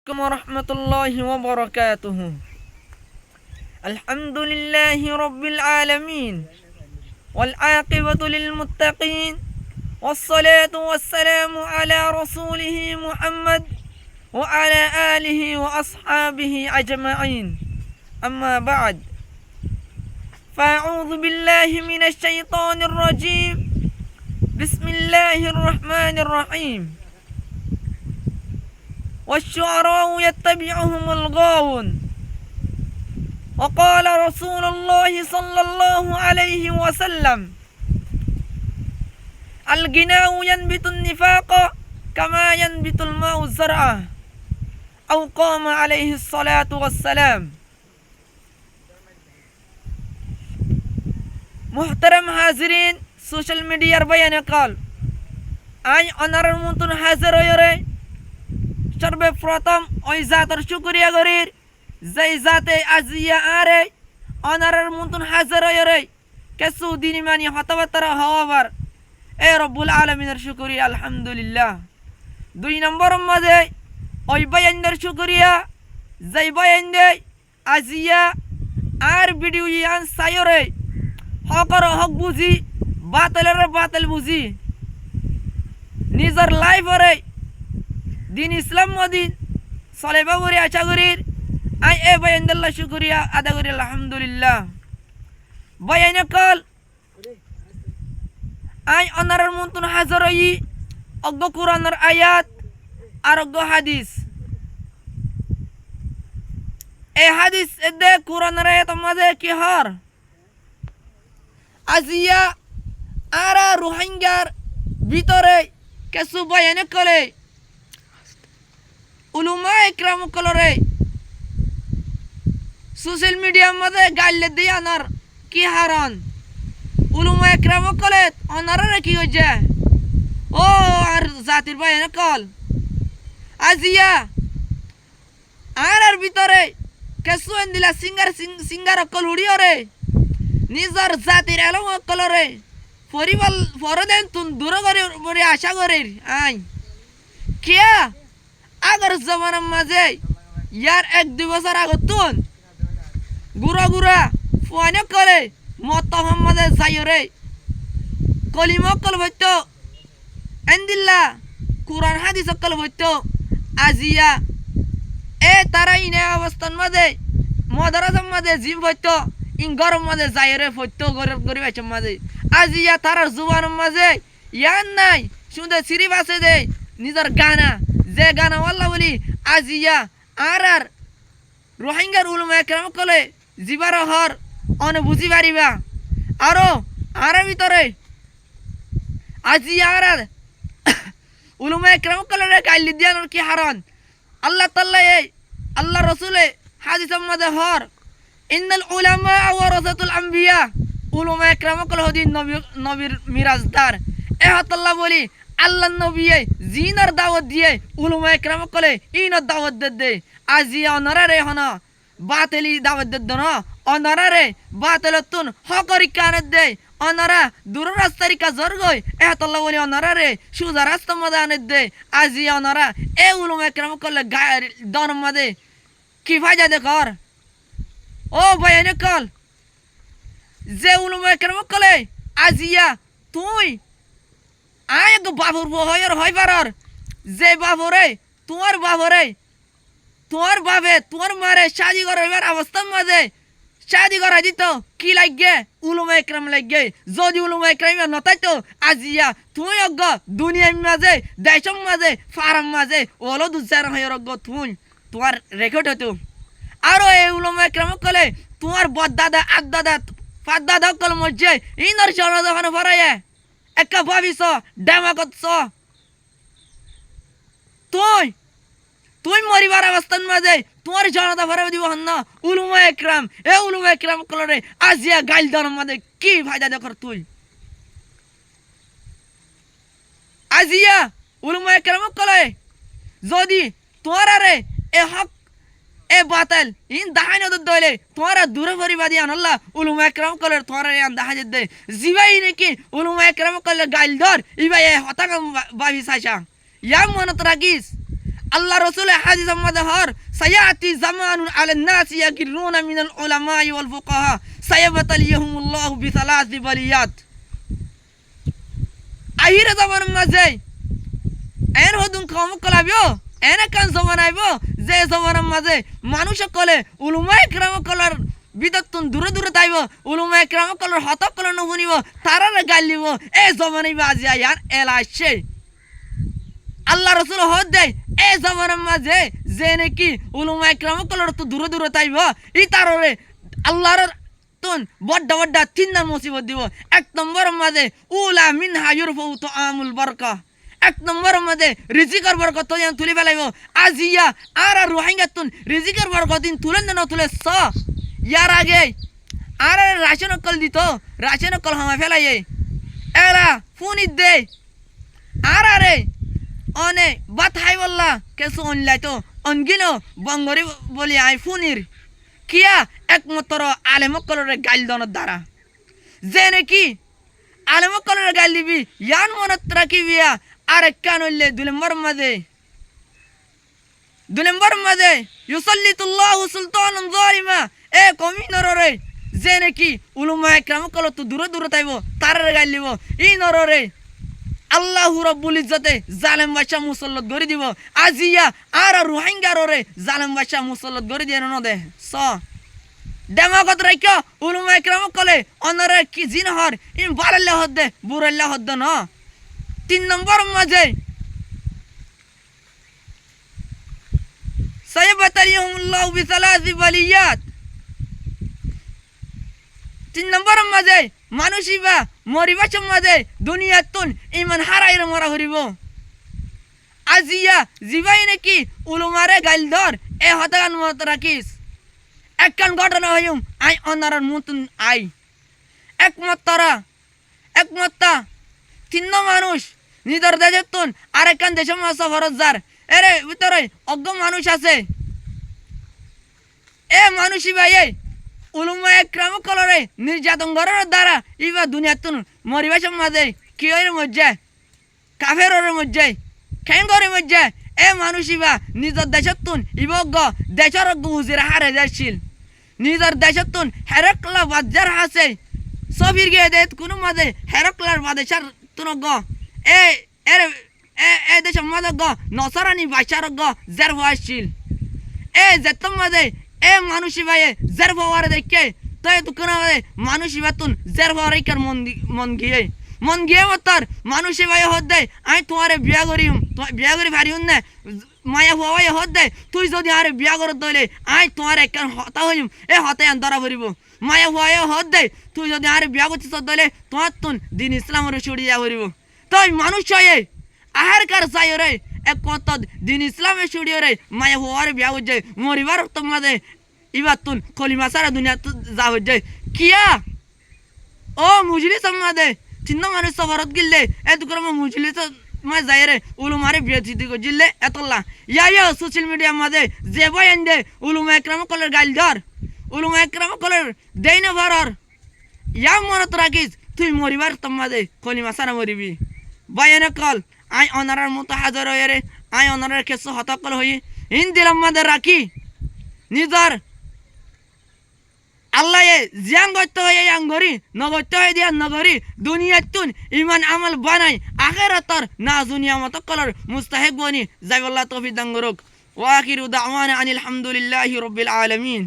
ورحمة الله وبركاته. الحمد لله رب العالمين والعاقبة للمتقين والصلاة والسلام على رسوله محمد وعلى آله وأصحابه أجمعين. أما بعد، فأعوذ بالله من الشيطان الرجيم. بسم الله الرحمن الرحيم. والشعراء يتبعهم الغاوون. وقال رسول الله صلى الله عليه وسلم: الغناء ينبت النفاق كما ينبت الماء الزرع، أو قام عليه الصلاة والسلام. محترم हाजरीन, social मीडियार बयान कल आई अनारर मतन हाजिर हये सर्वप्रथम ওই জাতের শুকরিয়া করির যেই জাতে আজিয়া আরে অনারের মতন হাজার হয়ে কিছু দিন মানি হতবাতারা হওয়াবার এ রব্বুল আলমিনের শুকরিয়া আলহামদুলিল্লাহ। 2 নম্বর মধ্যে ওই বয়ানদের শুকরিয়া যেই বয়ান দেয় আজিয়া আর ভিডিও ইয়ান সায়রে হকর হক বুঝি বাতিলের বাতিল বুঝি নিজের লাইফরে দিন ইসলাম মদিন সলেবা করে আশা করির আই এ বয়ানদাল্লাহ শুকরিয়া আদা করি আলহামদুলিল্লাহ। বয়ান কল আই অনারের মতন হাজার হই অজ্ঞ কোরআনের আয়াত আর অজ্ঞ হাদিস। এই হাদিস এদে কোরআনের আয়াত মাঝে কি হর আজিয়া আরা রোহিঙ্গার ভিতরে কিছু বয়ান করে উলুমা ইকরাম কলরে সোশ্যাল মিডিয়ার মধ্যে গাইলে দিয়ে আনার কি হারান উলুমা ইকরাম কলে অনারে কি হয়েছে ও আর জাতির বয়ান কল আজিয়া আর ভিতরে কেসু দিলা সিঙ্গার অকল উড়িও রে নিজের জাতির এলম কলরে পরিবার পরদেন তুন দূর করে আশা করে আই কিয়া আগর জমানার মাঝে ইয়ার 1-2 বছর আগতুন গুড়া গুড়া ফুয়ানে করে মতহম মাঝে যাইরে কলিমা কল হইতো এন্দিল্লা কুরআন হাদিস কল হইতো আজিয়া এ তারা ইনে অবস্থান মাঝে মদরাসার মাঝে জিম হইতো ইন গরম মাঝে যাইরে হইতো গরিব আছে মাঝে আজিয়া তারার জুবানের মাঝে ইয়ান নাই শুনতে সিরি বাসে দে নিজের গানা যে গানা আল্লাহ বলি আজিয়া আর রোহিঙ্গার উলুমা ইকরাম কলে জিবার হর অনে বুঝি পারিবা আরো আর ভিতরে আজিয়া আর উলুমা ইকরাম কলে গাইলি দিয়ানোর কি হারান আল্লাহ তাআলা এই আল্লাহ রাসূলে হাদিসের মধ্যে হর ইন্নাল উলামা ওয়ারাসাতুল আম্বিয়া উলুমা ইকরাম কলে হদিন নবীর মিরাজদার এ আল্লাহ বলি আল্লাহ নবী জিনার দাওয়াত দিয়ে উলুমা ইকরাম কলে ইনার দাওয়াত দে আজিয়া অনারে হনা বাতিলি দাওয়াত দে না অনারে বাতিলতুন হকরি কানত দে অনারা দূর রাস্তারি কা জরগই এ আল্লাহ বলি অনারে সুজা রাস্তা মধ্যে আনে দে আজিয়া অনারা এ উলুমা ইকরাম কলে দন মধ্যে কি ফায়দা দে কর ও বয়ান কল যে উলুমা ইকরাম কলে আজিয়া তুই আয় তো বাবুর হয়র হয় পারার যে বাবুরে তোমার বাবে তোমার মারে শাদি করার অবস্থার মাঝে শাদি করা দিত কি লাগে উলুমা ইকরাম লাগে যদি উলুমা ইকরাম নতাইতো আজিয়া তুই অজ্ঞ দুনিয়ার মাঝে দেশের মাঝে ফারাম মাঝে ওলো দুজার হয়র অজ্ঞ তুই তোমার রেকর্ড হতো আরো এই উলুমা ইকরাম কলে তোমার বদদাদা আদাদা ফাদাদা কল মধ্যে ইনার চড়া যখন ভরায় একা ভাবিস ডামা করছ তুই মরিবার অবস্থান মাঝে তোমার জনতা ভরে দিব না উলুমা ইকরাম এ উলুমা ইকরাম কলরে আজিয়া গাইল দর মাঝে কি ফায়দা দেখর তুই আজিয়া উলুমা ইকরাম কলে যদি তোমার রে এ হক এ বাতাল ইন দাহাই নদ দইলে তোমারা দূরে পরিবাদি আনল্লাহ উলুমা ইকরাম কলে তোমারা আন দাহাই দে জিবাই নাকি উলুমা ইকরাম কলে গাইল ধর ইবাই হতা ভাবি সাইসা ইয়া মনত রাখিস আল্লাহ রাসূলের হাদিসের মধ্যে হর সায়াতি জামানুন আলান নাস ইয়াগিরুনা মিনাল উলামাই ওয়াল ফুকাহা সায়াবতালিহুমুল্লাহু বিসালাসি বালিয়াত। আহির জামানের মাঝে এন হদুন কম কলাবিও এনে কান জমান আইব যে জমানের মাঝে মানুষ কলে উলুমায়ে কিরাম কলার বিদতুন দূরে দূরে তাইব উলুমায়ে কিরাম কলার হত কল নহুনিব তারারে গালিব এ জমানে বাজি আয়ার এলাইছে। আল্লাহ রাসূল হদ দেয় এ জমানের মাঝে যে নাকি উলুমায়ে কিরাম কলার তো দূরে দূরে তাইব ই তাররে আল্লাহর তুন বড় বড় তিন মুসিবত দিব। এক নম্বর মাঝে উলা মিনহা ইউরফু তুআমুল বারকা, এক নম্বর মধ্যে রিজিকের বরকত তুলি ফেলাইব। আজিয়া আর রোহিঙ্গা তুন রিজিকের বরকত তুলেন না তুলে স ইয়ার আগে আর রাশন কল দিত রাশন কল হামা ফেলাই এরা ফোন দে আর আরে অনে বাত হাই বললা কেসু অনলাই তো অনগিনো বঙ্গরি বলি আই ফোনির কিয়া একমাত্র আলেমকলরে গাইল দনের দ্বারা যে নাকি আলেমকলরে গাইল দিবি ইয়ান মনত রাখিবিয়া আর কেন হইলে 2 নম্বর মাঝে ইউসাল্লিতুল্লাহু সুলতানান যালিমা এ কমিনরে যে নাকি উলামায়ে কিরাম কল তো দূরে দূরে তাইব তারে গাইল দিব ই নররে আল্লাহু রাব্বুল ইজ্জতে জালেম বাদশা মুসল্লত গরি দিব। আজিয়া আর রোহিঙ্গারে জালেম বাদশা মুসল্লত গরি দিয়ে ন দে স দেমাগত রাইকা উলামায়ে কিরাম কলে অনরে কি জিন হর ইম বারাল্লাহ হদ্দে বুরাল্লাহ হদ্দ ন। 3 নম্বর মাঝে সায়াবতালিহুমুল্লাহু বিসালাসি বালিয়াত। 3 নম্বর মাঝে মানুষিবা মরিবার মাঝে দুনিয়াতুন ইমান হারাইর মরা হরিব। আজিয়া জিবাই নাকি উলুমারে গাইল ধর এ হতাগান মত রাখিস একখান ঘটনা হইম আই অনারার মতন আই একমাত্র 3 মানুষ নিজের দেশের তুন আরেকখান দেশের মাঝে সফরত যার এরে ভিতরে অজ্ঞ মানুষ আছে এ মানুষই ভাই উলুমায়ে কিরাম কলরে নির্যাতন করার দ্বারা ইবা দুনিয়াতুন মরিবাসের মাঝে কি হইর মজ্জা কাফেরের মজ্জা খেঙ্গরের মজ্জা এ মানুষই বা নিজের দেশের তুন ইবজ্ঞ দেশের গুজির হারে যাচ্ছিল নিজের দেশের তুন হেরকলা বাজার হাসে সবির গিয়ে দে কোনো মাঝে হেরকলার বাদেশার তুন গ এ এ দেশের মাঝে গ নসরানি বাসার গ জের হয়েছিল এ যেত মাঝে এ মানুষই ভাই জের হওয়ার দেখে তো এ তুন মানুষই বা তুন জের হওয়ার মন গিয়ে মতর মানুষই ভাই হদ দেয় আমি তোমারে বিয়া করি ভারি না মায়া হওয়াই হদ দেয় তুই যদি আরে বিয়া করত দইলে আই তোমার একখান হতা হইম এ হতায় ধরা ভরিব মায়া হওয়াই হদ দেয় তুই যদি আরে বিয়া করছিস দইলে তোমার তুন দিন ইসলামের ছড়িয়া ভরিব। তাই মানুষ হয় আহার কার চাই রে এক কত দিন ইসলামের ছড়িয়ে রে মায়া হওয়ার বিয়া হয়ে যায় মরিবার তোমাদের ইবার তুন কলিমা সারা দুনিয়া যা হয়ে যায় কিয়া ও মুজলি সম্মাদে 3 মানুষ সফরত গিললে এত করে মুজলি তো মা যায় রে উলুমারে বিরতি গো জিল্লে এতলা ইয়া সোশ্যাল মিডিয়া মাঝে যে বয়ান দে উলুমায়ে কিরাম কলের গাইল ধর উলুমায়ে কিরাম কলের দেই না ভরর ইয়া মনত রাখিস তুই মরিবার তোমাদে কলিমা সারা মরিবি বয়ানে কল আই অনারার মতো হাজার হয়ে রে আই অনারার কেস হতকল হই হিন্দির মাঝে রাখি নিজর আল্লাহ জিয়াং গত্য হয়ে আঙ্গরি নগত্য হয়ে দিয়া নগরি দুনিয়াতুন ইমান আমল বানাই আখিরাতর না দুনিয়া মত কলর মুস্তাহিক বনি জাইবাল্লাহ তৌফিক দান করুক ওয়া আখিরু দাওয়ানা আনিল হামদুলিল্লাহি রাব্বিল আলামিন।